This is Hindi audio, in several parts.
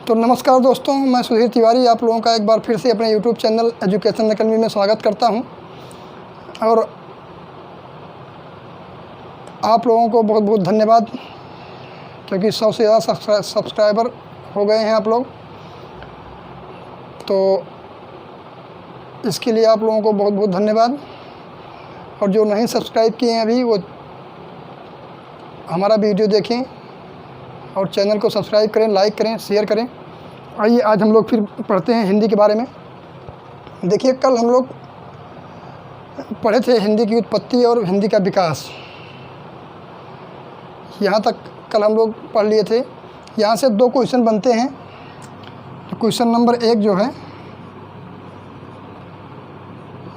तो नमस्कार दोस्तों, मैं सुधीर तिवारी आप लोगों का एक बार फिर से अपने YouTube चैनल एजुकेशन अकेडमी में स्वागत करता हूं। और आप लोगों को बहुत बहुत धन्यवाद, क्योंकि 100 से ज़्यादा सब्सक्राइबर हो गए हैं आप लोग। तो इसके लिए आप लोगों को बहुत बहुत धन्यवाद। और जो नहीं सब्सक्राइब किए हैं अभी, वो हमारा वीडियो देखें और चैनल को सब्सक्राइब करें, लाइक करें, शेयर करें। आइए आज हम लोग फिर पढ़ते हैं हिंदी के बारे में। देखिए, कल हम लोग पढ़े थे हिंदी की उत्पत्ति और हिंदी का विकास। यहाँ तक कल हम लोग पढ़ लिए थे। यहाँ से 2 क्वेश्चन बनते हैं। तो क्वेश्चन नंबर 1 जो है,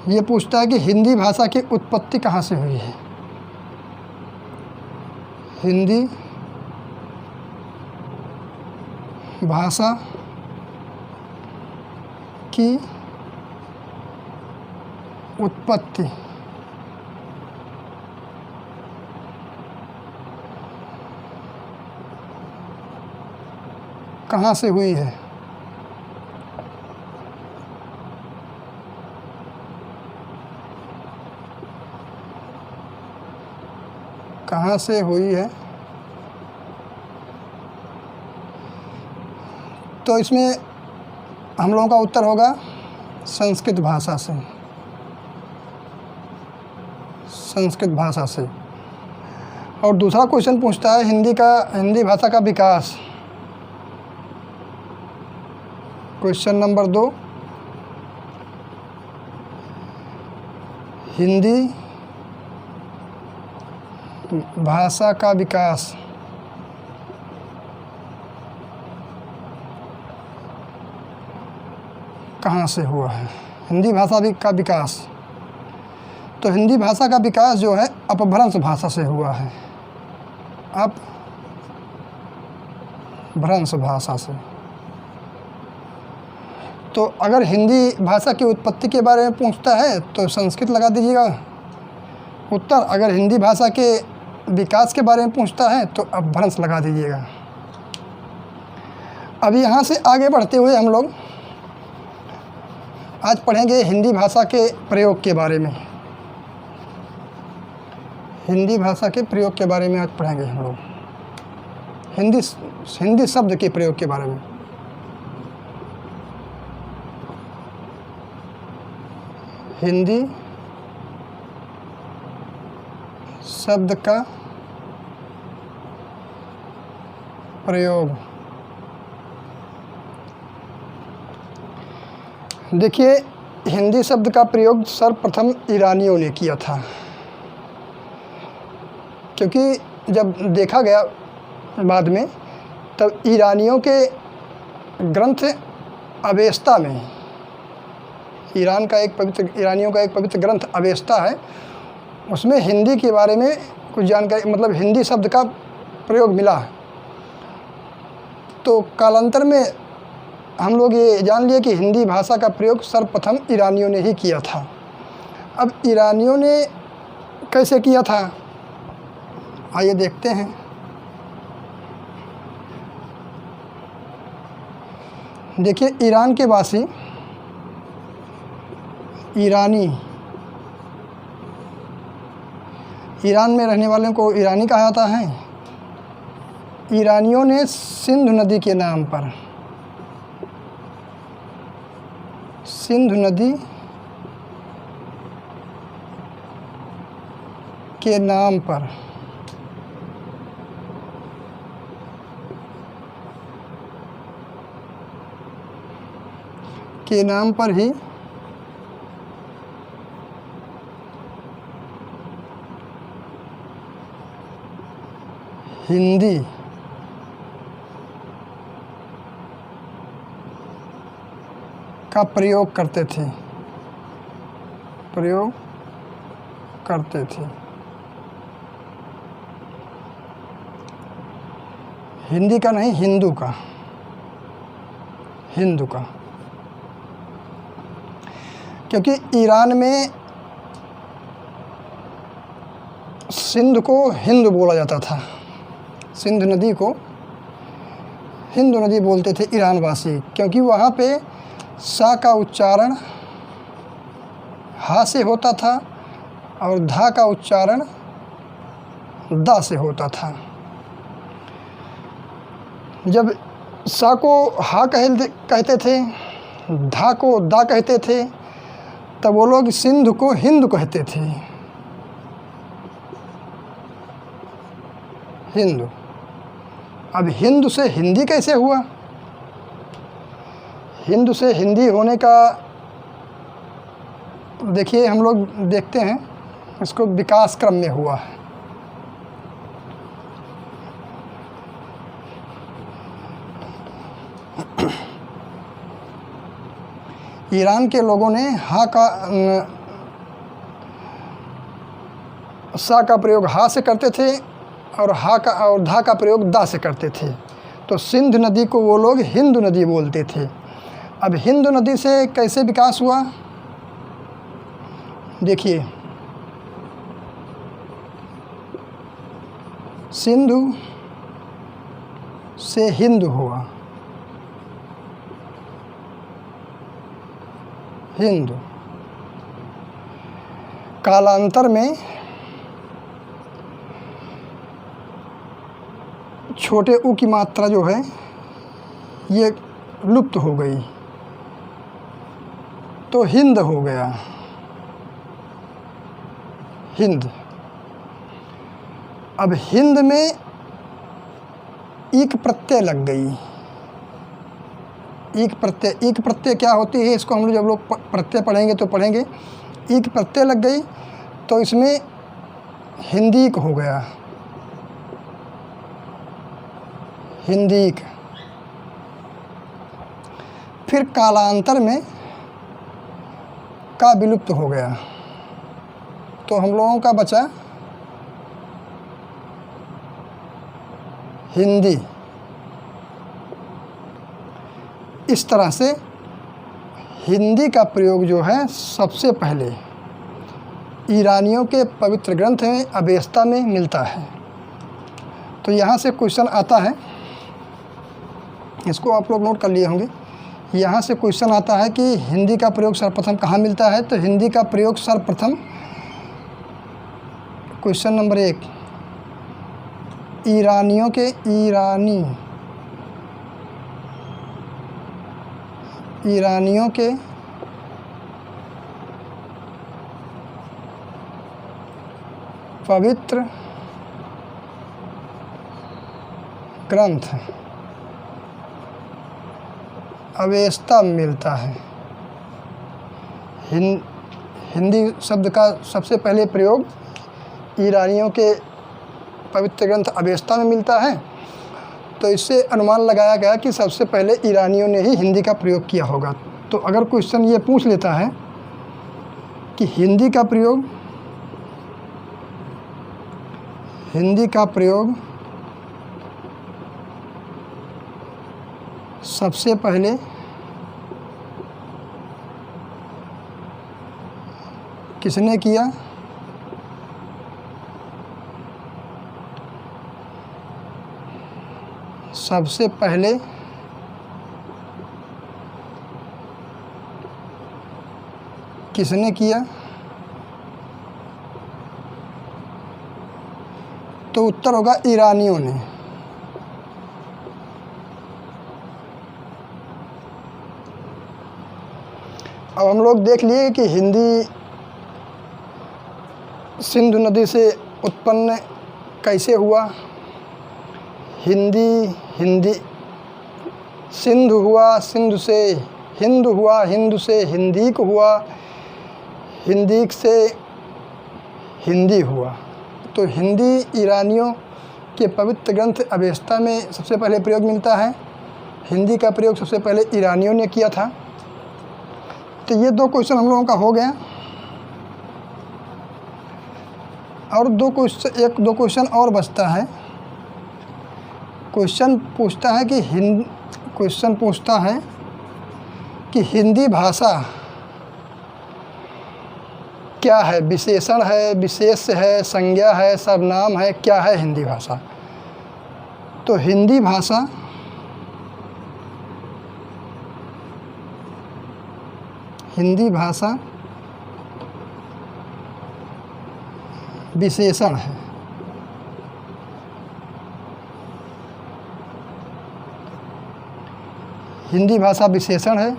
ये पूछता है कि हिंदी भाषा की उत्पत्ति कहाँ से हुई है। हिंदी भाषा की उत्पत्ति कहाँ से हुई है। कहाँ से हुई है। तो इसमें हम लोगों का उत्तर होगा संस्कृत भाषा से। संस्कृत भाषा से। और दूसरा क्वेश्चन पूछता है हिंदी भाषा का विकास। क्वेश्चन नंबर 2, हिंदी भाषा का विकास कहाँ से हुआ है। हिंदी भाषा का विकास, तो हिंदी भाषा का विकास जो है अपभ्रंश भाषा से हुआ है। अपभ्रंश भाषा से। तो अगर हिंदी भाषा की उत्पत्ति के बारे में पूछता है तो संस्कृत लगा दीजिएगा उत्तर। अगर हिंदी भाषा के विकास के बारे में पूछता है तो अपभ्रंश लगा दीजिएगा। अब यहाँ से आगे बढ़ते हुए हम लोग आज पढ़ेंगे हिंदी भाषा के प्रयोग के बारे में। हिंदी भाषा के प्रयोग के बारे में आज पढ़ेंगे हम लोग। हिंदी शब्द के प्रयोग के बारे में। हिंदी शब्द का प्रयोग। देखिए, हिंदी शब्द का प्रयोग सर्वप्रथम ईरानियों ने किया था, क्योंकि जब देखा गया बाद में, तब ईरानियों के ग्रंथ अवेस्ता में, ईरानियों का एक पवित्र ग्रंथ अवेस्ता है, उसमें हिंदी के बारे में कुछ जानकारी, मतलब हिंदी शब्द का प्रयोग मिला। तो कालांतर में हम लोग ये जान लिए कि हिंदी भाषा का प्रयोग सर्वप्रथम ईरानियों ने ही किया था। अब ईरानियों ने कैसे किया था, आइए देखते हैं। देखिए, ईरान के वासी, ईरान में रहने वालों को ईरानी कहा जाता है। ईरानियों ने सिंधु नदी के नाम पर, सिंधु नदी के नाम पर ही हिंदी का प्रयोग करते थे। हिंदी का नहीं, हिंदू का। क्योंकि ईरान में सिंध को हिंद बोला जाता था। सिंध नदी को हिंदू नदी बोलते थे ईरान वासी, क्योंकि वहाँ पे सा का उच्चारण हा से होता था और धा का उच्चारण दा से होता था। जब सा को हा कहते थे, धा को दा कहते थे, तब वो लोग सिंधु को हिंद कहते थे। हिंदू। अब हिंदू से हिंदी कैसे हुआ? हिंदू से हिंदी होने का देखिए हम लोग देखते हैं, इसको विकास क्रम में हुआ है। ईरान के लोगों ने सा का प्रयोग हा से करते थे और धा का प्रयोग दा से करते थे, तो सिंध नदी को वो लोग हिंदू नदी बोलते थे। अब हिंदू नदी से कैसे विकास हुआ? देखिए, सिंधु से हिंदू हुआ, हिंदू। कालांतर में छोटे ऊ की मात्रा जो है ये लुप्त हो गई, तो हिंद हो गया, हिंद। अब हिंद में ईक प्रत्यय लग गई। ईक प्रत्यय क्या होती है, इसको हम लोग जब लोग प्रत्यय पढ़ेंगे तो पढ़ेंगे। ईक प्रत्यय लग गई तो इसमें हिंदीक हो गया, हिंदीक। फिर कालांतर में का विलुप्त हो गया, तो हम लोगों का बचा हिंदी। इस तरह से हिंदी का प्रयोग जो है सबसे पहले ईरानियों के पवित्र ग्रंथ में अवेस्ता में मिलता है। तो यहाँ से क्वेश्चन आता है, इसको आप लोग नोट कर लिए होंगे। यहाँ से क्वेश्चन आता है कि हिंदी का प्रयोग सर्वप्रथम कहाँ मिलता है? तो हिंदी का प्रयोग सर्वप्रथम, क्वेश्चन नंबर 1, ईरानियों के ईरानियों के पवित्र ग्रंथ अवेस्ता मिलता है। हिंदी शब्द का सबसे पहले प्रयोग ईरानियों के पवित्र ग्रंथ अवेस्ता में मिलता है, तो इससे अनुमान लगाया गया कि सबसे पहले ईरानियों ने ही हिंदी का प्रयोग किया होगा। तो अगर क्वेश्चन ये पूछ लेता है कि हिंदी का प्रयोग सबसे पहले किसने किया? सबसे पहले किसने किया? तो उत्तर होगा ईरानियों ने। अब हम लोग देख लिए कि हिंदी सिंधु नदी से उत्पन्न कैसे हुआ। हिंदी सिंधु हुआ, सिंधु से हिंदू हुआ, हिंदू से हिंदीक हुआ, हिंदीक से हिंदी हुआ। तो हिंदी ईरानियों के पवित्र ग्रंथ अवेस्ता में सबसे पहले प्रयोग मिलता है। हिंदी का प्रयोग सबसे पहले ईरानियों ने किया था। तो ये 2 क्वेश्चन हम लोगों का हो गया, और 2 क्वेश्चन और बचता है। क्वेश्चन पूछता है कि हिंदी भाषा क्या है? विशेषण है, विशेष्य है, संज्ञा है, सर्वनाम है, क्या है हिंदी भाषा? तो हिंदी भाषा हिंदी भाषा विशेषण है। हिंदी भाषा विशेषण है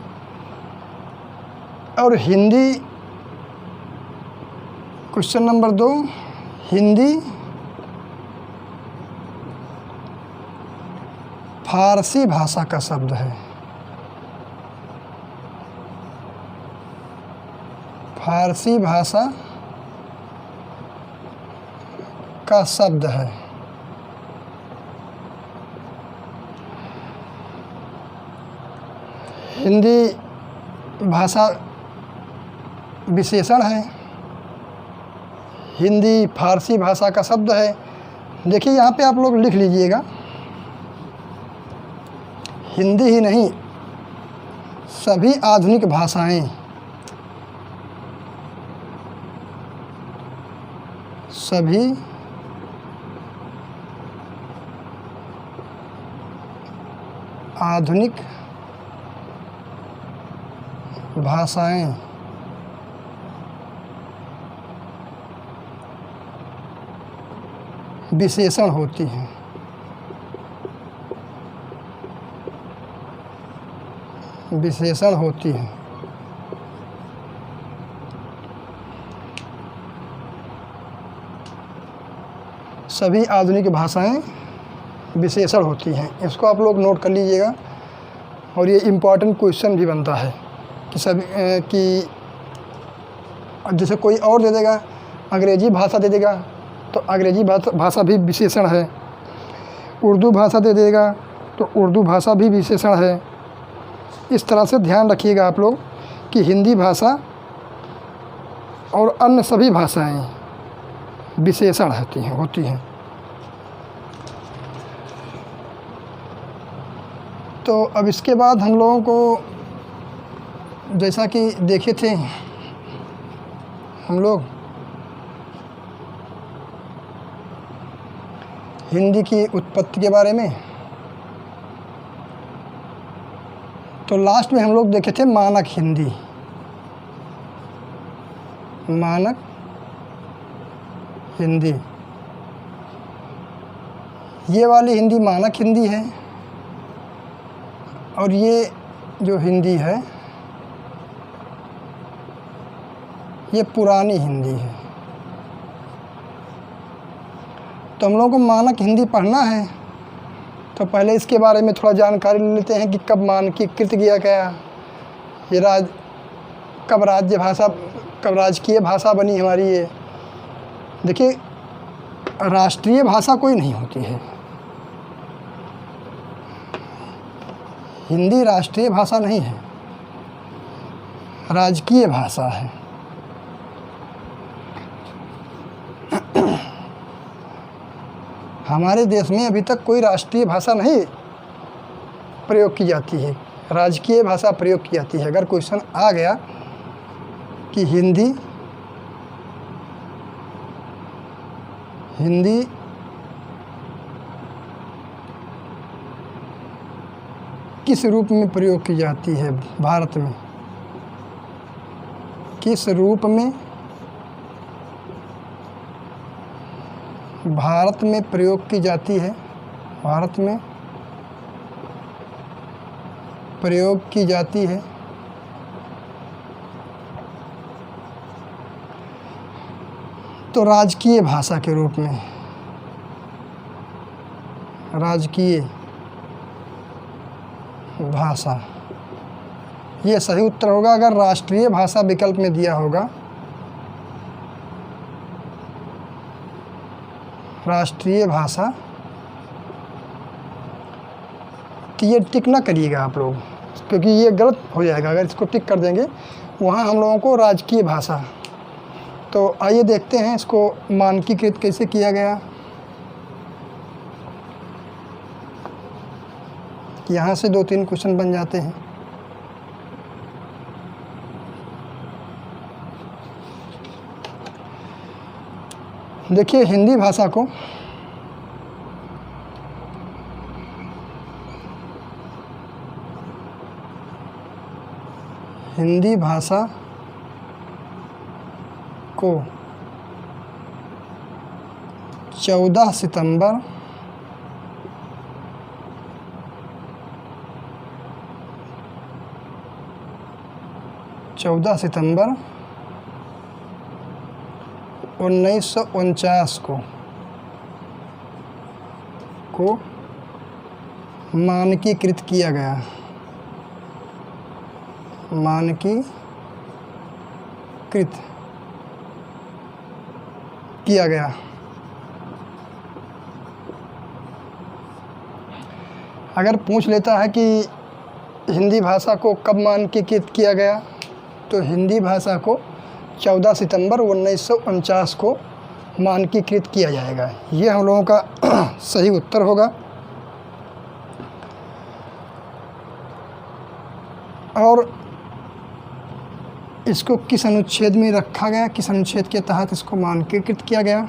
और हिंदी, क्वेश्चन नंबर 2, हिंदी फारसी भाषा का शब्द है। फारसी भाषा का शब्द है। हिंदी भाषा विशेषण है, हिंदी फारसी भाषा का शब्द है। देखिए यहाँ पे आप लोग लिख लीजिएगा, हिंदी ही नहीं सभी आधुनिक भाषाएं, सभी आधुनिक भाषाएं विशेषण होती हैं। विशेषण होती हैं। सभी आधुनिक भाषाएं विशेषण होती हैं। इसको आप लोग नोट कर लीजिएगा और ये इम्पॉर्टेंट क्वेश्चन भी बनता है कि सभी कि जैसे कोई और दे देगा, अंग्रेजी भाषा दे देगा तो अंग्रेजी भाषा भी विशेषण है, उर्दू भाषा दे देगा तो उर्दू भाषा भी विशेषण है। इस तरह से ध्यान रखिएगा आप लोग कि हिंदी भाषा और अन्य सभी भाषाएं विशेषण होती हैं। तो अब इसके बाद हम लोगों को, जैसा कि देखे थे हम लोग, हिंदी की उत्पत्ति के बारे में, तो लास्ट में हम लोग देखे थे मानक हिंदी। मानक हिंदी, ये वाली हिंदी मानक हिंदी है और ये जो हिंदी है ये पुरानी हिंदी है। तो हम लोगों को मानक हिंदी पढ़ना है तो पहले इसके बारे में थोड़ा जानकारी ले लेते हैं कि कब मानकीकृत किया गया, ये कब राज्य भाषा, कब राजकीय भाषा बनी हमारी। ये देखिए, राष्ट्रीय भाषा कोई नहीं होती है, हिंदी राष्ट्रीय भाषा नहीं है, राजकीय भाषा है। हमारे देश में अभी तक कोई राष्ट्रीय भाषा नहीं प्रयोग की जाती है, राजकीय भाषा प्रयोग की जाती है। अगर क्वेश्चन आ गया कि हिंदी किस रूप में प्रयोग की जाती है भारत में, किस रूप में भारत में प्रयोग की जाती है, भारत में प्रयोग की जाती है, तो राजकीय भाषा के रूप में, राजकीय भाषा, ये सही उत्तर होगा। अगर राष्ट्रीय भाषा विकल्प में दिया होगा, राष्ट्रीय भाषा, तो ये टिक ना करिएगा आप लोग, क्योंकि ये गलत हो जाएगा। अगर इसको टिक कर देंगे, वहाँ हम लोगों को राजकीय भाषा। तो आइए देखते हैं इसको मानकीकृत कैसे किया गया। यहाँ से 2-3 क्वेश्चन बन जाते हैं। देखिए, हिंदी भाषा को हिंदी भाषा को 14 सितंबर 1949 को मानकीकृत किया गया। मानकीकृत किया गया। अगर पूछ लेता है कि हिंदी भाषा को कब मानकीकृत किया गया, तो हिंदी भाषा को 14 सितंबर 1949 को मानकीकृत किया जाएगा। ये हम लोगों का सही उत्तर होगा। और इसको किस अनुच्छेद में रखा गया, किस अनुच्छेद के तहत इसको मानकीकृत किया गया,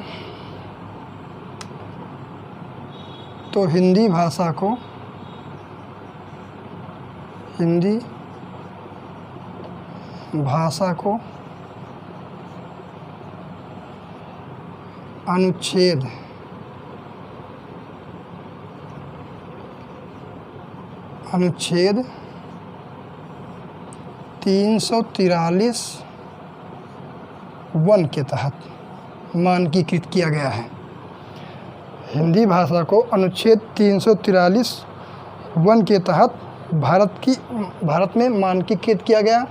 तो हिंदी भाषा को अनुच्छेद 343(1) के तहत मानकीकृत किया गया है। हिंदी भाषा को अनुच्छेद 343(1) के तहत भारत में मानकीकृत किया गया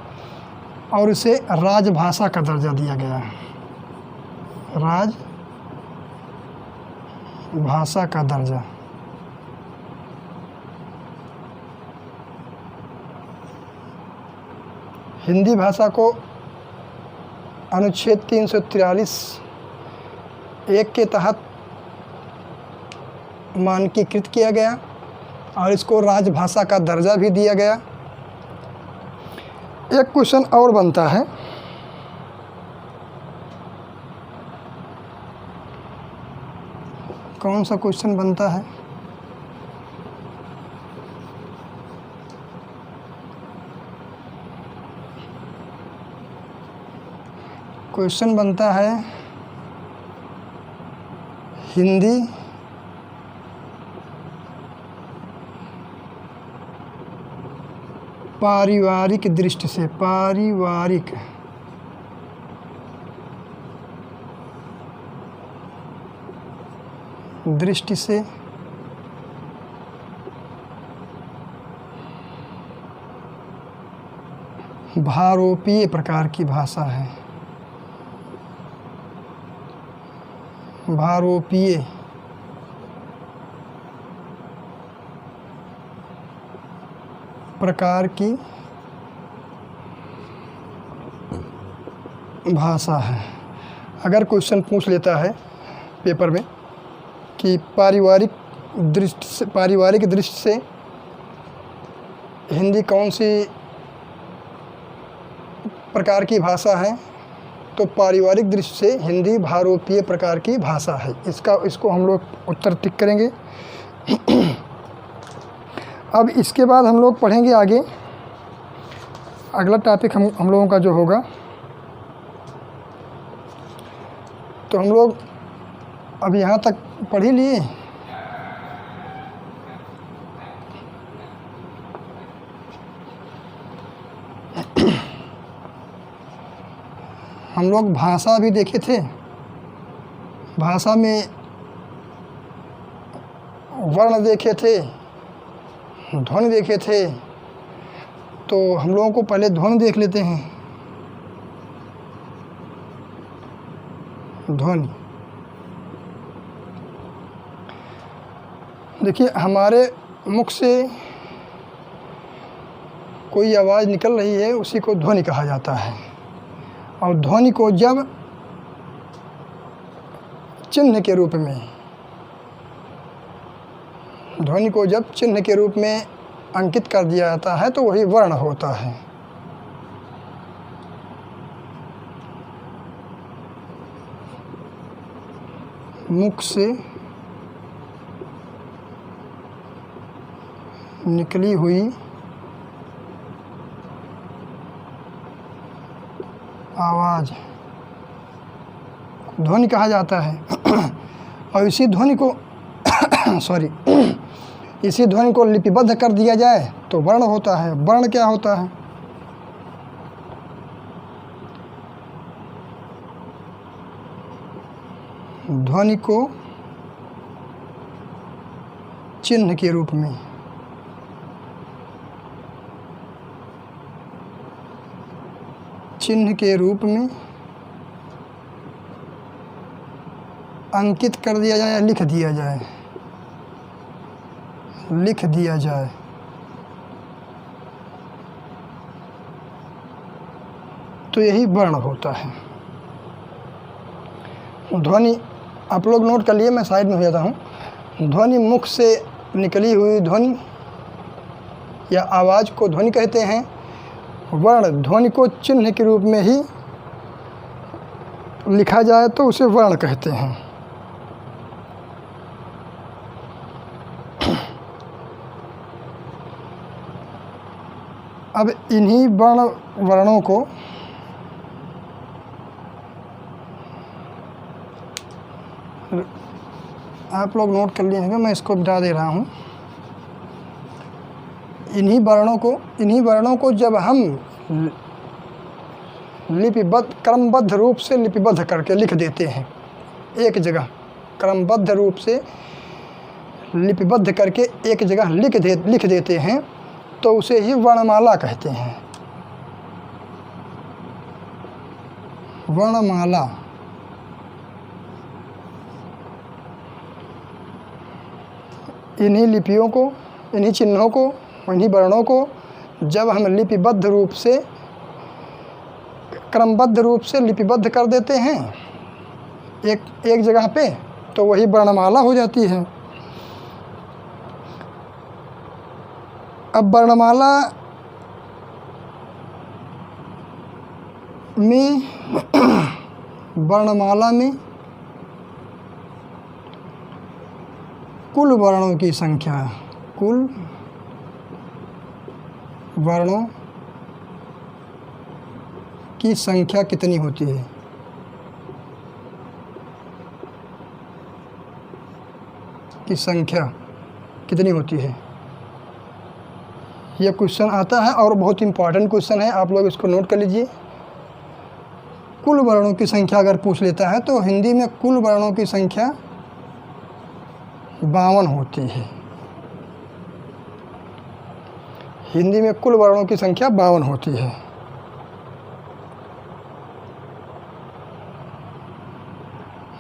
और इसे राजभाषा का दर्जा दिया गया। राजभाषा का दर्जा। हिंदी भाषा को अनुच्छेद 343(1) के तहत मानकीकृत किया गया और इसको राजभाषा का दर्जा भी दिया गया। एक क्वेश्चन और बनता है, कौन सा क्वेश्चन बनता है? क्वेश्चन बनता है हिंदी पारिवारिक दृष्टि से भारोपीय प्रकार की भाषा है। भारोपीय प्रकार की भाषा है। अगर क्वेश्चन पूछ लेता है पेपर में कि पारिवारिक दृष्टि से हिंदी कौन सी प्रकार की भाषा है, तो पारिवारिक दृष्टि से हिंदी भारोपीय प्रकार की भाषा है। इसको हम लोग उत्तर टिक करेंगे। अब इसके बाद हम लोग पढ़ेंगे आगे। अगला टॉपिक हम लोगों का जो होगा, तो हम लोग अब यहाँ तक पढ़ ही लिए। हम लोग भाषा भी देखे थे। भाषा में वर्ण देखे थे, ध्वनि देखे थे। तो हम लोगों को पहले ध्वनि देख लेते हैं। ध्वनि देखिए, हमारे मुख से कोई आवाज़ निकल रही है, उसी को ध्वनि कहा जाता है। और ध्वनि को जब चिन्ह के रूप में अंकित कर दिया जाता है, तो वही वर्ण होता है। मुख से निकली हुई आवाज़ ध्वनि कहा जाता है। और इसी ध्वनि को सॉरी इसी ध्वनि को लिपिबद्ध कर दिया जाए तो वर्ण होता है। वर्ण क्या होता है? ध्वनि को चिन्ह के रूप में, चिन्ह के रूप में अंकित कर दिया जाए, लिख दिया जाए, लिख दिया जाए। तो यही वर्ण होता है। ध्वनि आप लोग नोट कर लिए, मैं साइड में हो जाता हूँ। ध्वनि मुख से निकली हुई ध्वनि या आवाज़ को ध्वनि कहते हैं। वर्ण ध्वनि को चिन्ह के रूप में ही लिखा जाए तो उसे वर्ण कहते हैं। अब इन्हीं वर्णों को आप लोग नोट कर लिए होंगे, मैं इसको मिटा दे रहा हूँ। इन्हीं वर्णों को जब हम लिपिबद्ध क्रमबद्ध रूप से लिपिबद्ध करके लिख देते हैं, एक जगह क्रमबद्ध रूप से लिपिबद्ध करके एक जगह लिख देते हैं तो उसे ही वर्णमाला कहते हैं। वर्णमाला इन्हीं लिपियों को, इन्हीं चिन्हों को, इन्हीं वर्णों को जब हम लिपिबद्ध रूप से क्रमबद्ध रूप से लिपिबद्ध कर देते हैं एक जगह पे तो वही वर्णमाला हो जाती है। अब वर्णमाला में कुल वर्णों की संख्या, कुल वर्णों की संख्या कितनी होती है? की संख्या कितनी होती है? यह क्वेश्चन आता है और बहुत इंपॉर्टेंट क्वेश्चन है, आप लोग इसको नोट कर लीजिए। कुल वर्णों की संख्या अगर पूछ लेता है तो हिंदी में कुल वर्णों की संख्या 52 होती है। हिंदी में कुल वर्णों की संख्या 52 होती है।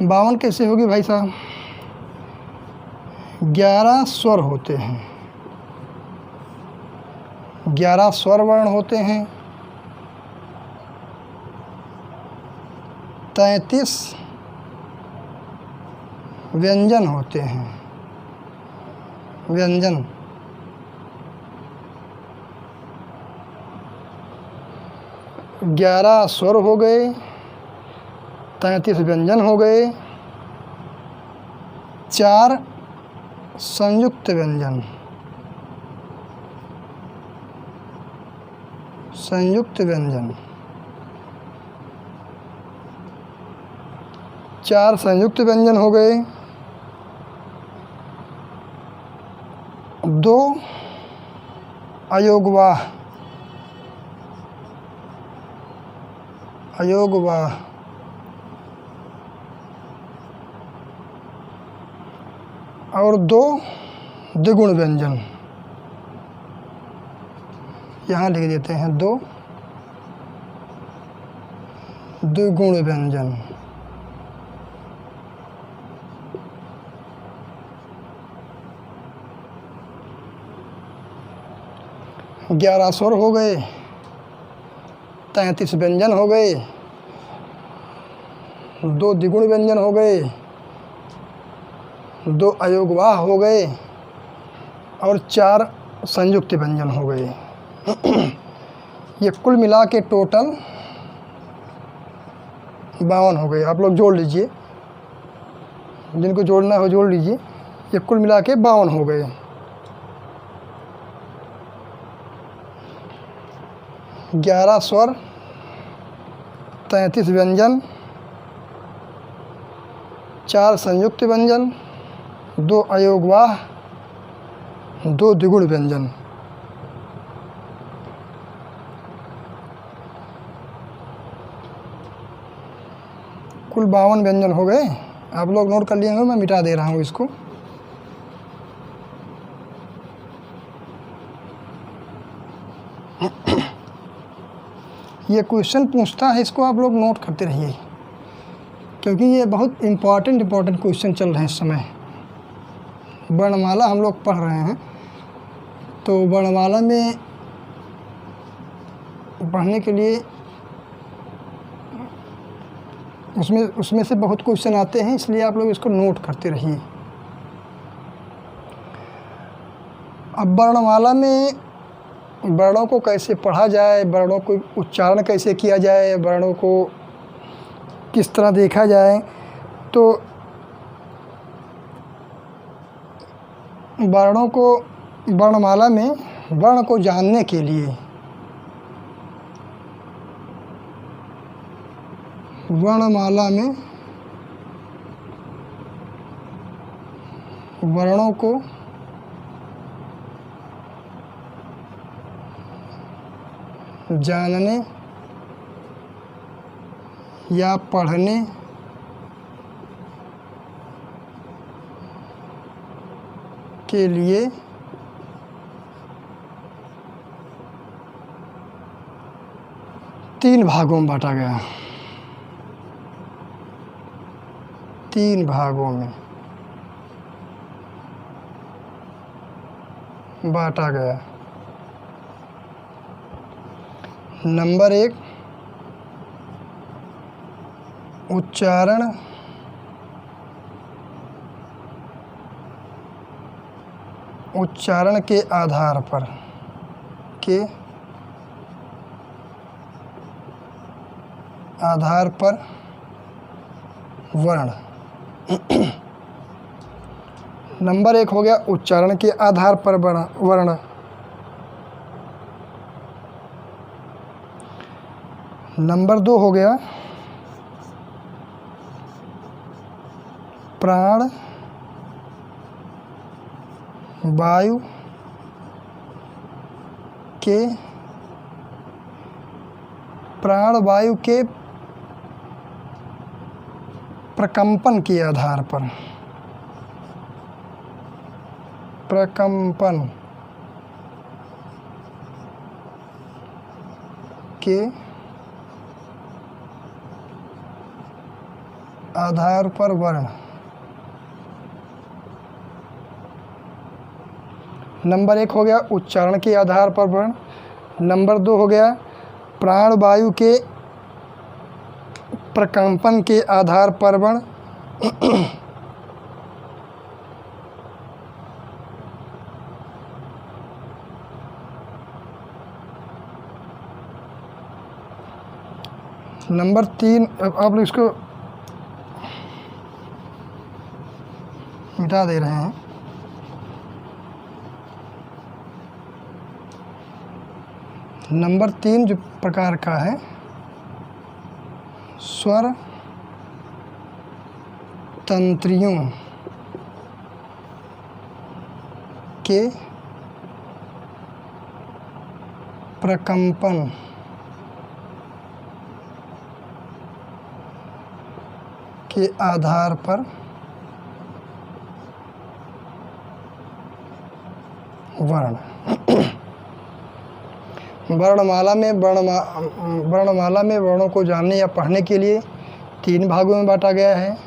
बावन कैसे होगी भाई साहब? 11 स्वर होते हैं, 11 स्वर वर्ण होते हैं, 33 व्यंजन होते हैं। व्यंजन 11 स्वर हो गए, 33 व्यंजन हो गए, 4 संयुक्त व्यंजन, संयुक्त व्यंजन 4 संयुक्त व्यंजन हो गए, 2 अयोगवाह, अयोगवाह और 2 द्विगुण व्यंजन, यहाँ लिख देते हैं 2 द्विगुण व्यंजन। ग्यारह स्वर हो गए, 33 व्यंजन हो गए, 2 द्विगुण व्यंजन हो गए, 2 अयोगवाह हो गए और 4 संयुक्त व्यंजन हो गए। ये कुल मिला के टोटल 52 हो गए। आप लोग जोड़ लीजिए, जिनको जोड़ना हो जोड़ लीजिए। ये कुल मिला के 52 हो गए। 11 स्वर, 33 व्यंजन, 4 संयुक्त व्यंजन, 2 अयोगवाह, 2 द्विगुण व्यंजन। कुल 52 व्यंजन हो गए। आप लोग नोट कर लिए होंगे, मैं मिटा दे रहा हूँ इसको। ये क्वेश्चन पूछता है, इसको आप लोग नोट करते रहिए, क्योंकि ये बहुत इम्पॉर्टेंट क्वेश्चन चल रहे हैं इस समय। वर्णमाला हम लोग पढ़ रहे हैं, तो वर्णमाला में पढ़ने के लिए उसमें से बहुत क्वेश्चन आते हैं, इसलिए आप लोग इसको नोट करते रहिए। अब वर्णमाला में वर्णों को कैसे पढ़ा जाए, वर्णों को उच्चारण कैसे किया जाए, वर्णों को किस तरह देखा जाए, तो वर्णों को वर्णमाला में वर्ण को जानने के लिए वर्णमाला में वर्णों को जानने या पढ़ने के लिए 3 भागों में बांटा गया। 3 भागों में बांटा गया। नंबर 1 उच्चारण, उच्चारण के आधार पर वर्ण। नंबर 1 हो गया उच्चारण के आधार पर वर्ण। नंबर 2 हो गया प्राण वायु के प्रकंपन के आधार पर, प्रकंपन के आधार पर वर्ण। नंबर 1 हो गया उच्चारण के आधार पर वर्ण। नंबर 2 हो गया प्राण वायु के प्रकंपन के आधार पर वर्ण। नंबर 3, अब आप लोग इसको मिटा दे रहे हैं। नंबर 3 जो प्रकार का है स्वर तंत्रियों के प्रकंपन के आधार पर वर्ण। वर्णमाला में वर्णों को जानने या पढ़ने के लिए 3 भागों में बांटा गया है।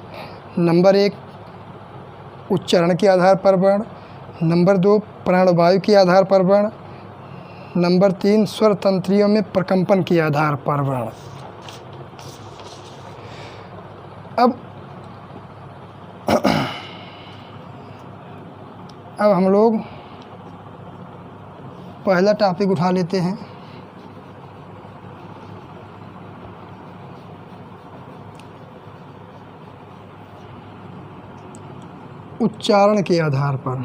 नंबर 1 उच्चारण के आधार पर वर्ण। नंबर 2 प्राणवायु के आधार पर वर्ण। नंबर 3 स्वर तंत्रियों में प्रकंपन के आधार पर वर्ण। अब हम लोग पहला टॉपिक उठा लेते हैं। उच्चारण के आधार पर,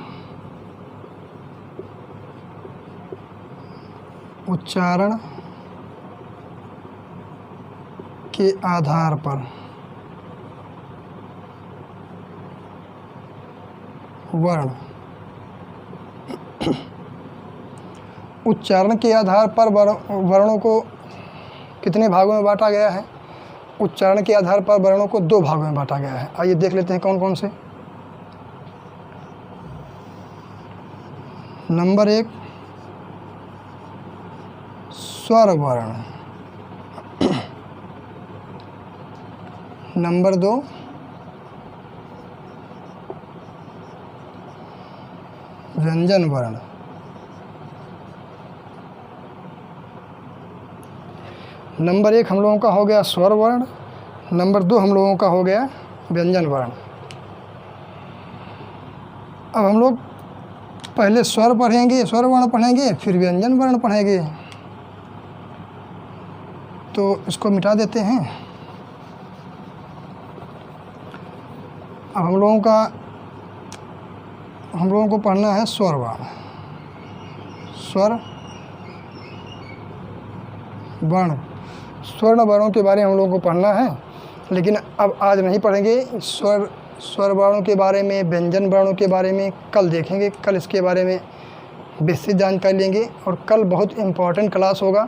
उच्चारण के आधार पर वर्ण, उच्चारण के आधार पर वर्णों को कितने भागों में बांटा गया है? उच्चारण के आधार पर वर्णों को 2 भागों में बांटा गया है। आइए देख लेते हैं कौन कौन से। नंबर 1 स्वर वर्ण, नंबर 2 व्यंजन वर्ण, नंबर 1 हम लोगों का हो गया स्वर वर्ण, नंबर 2 हम लोगों का हो गया व्यंजन वर्ण। अब हम लोग पहले स्वर पढ़ेंगे, स्वर वर्ण पढ़ेंगे, फिर व्यंजन वर्ण पढ़ेंगे। तो इसको मिटा देते हैं। अब हम लोगों को पढ़ना है स्वर वर्ण, स्वर वर्ण, स्वर्ण वर्णों के बारे में हम लोगों को पढ़ना है। लेकिन अब आज नहीं पढ़ेंगे स्वर वर्णों के बारे में, व्यंजन वर्णों के बारे में कल देखेंगे। कल इसके बारे में विस्तृत जानकारी लेंगे और कल बहुत इम्पोर्टेंट क्लास होगा,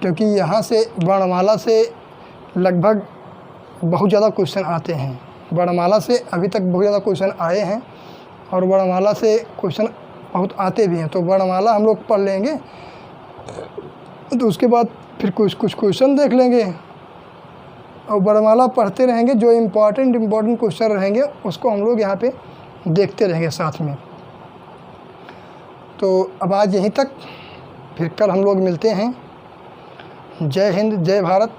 क्योंकि यहाँ से वर्णमाला से लगभग बहुत ज़्यादा क्वेश्चन आते हैं। वर्णमाला से अभी तक बहुत ज़्यादा क्वेश्चन आए हैं और वर्णमाला से क्वेश्चन बहुत आते भी हैं। तो वर्णमाला हम लोग पढ़ लेंगे, तो उसके बाद फिर कुछ क्वेश्चन देख लेंगे और वर्णमाला पढ़ते रहेंगे। जो इम्पोर्टेंट क्वेश्चन रहेंगे उसको हम लोग यहाँ पे देखते रहेंगे साथ में। तो अब आज यहीं तक, फिर कल हम लोग मिलते हैं। जय हिंद, जय भारत।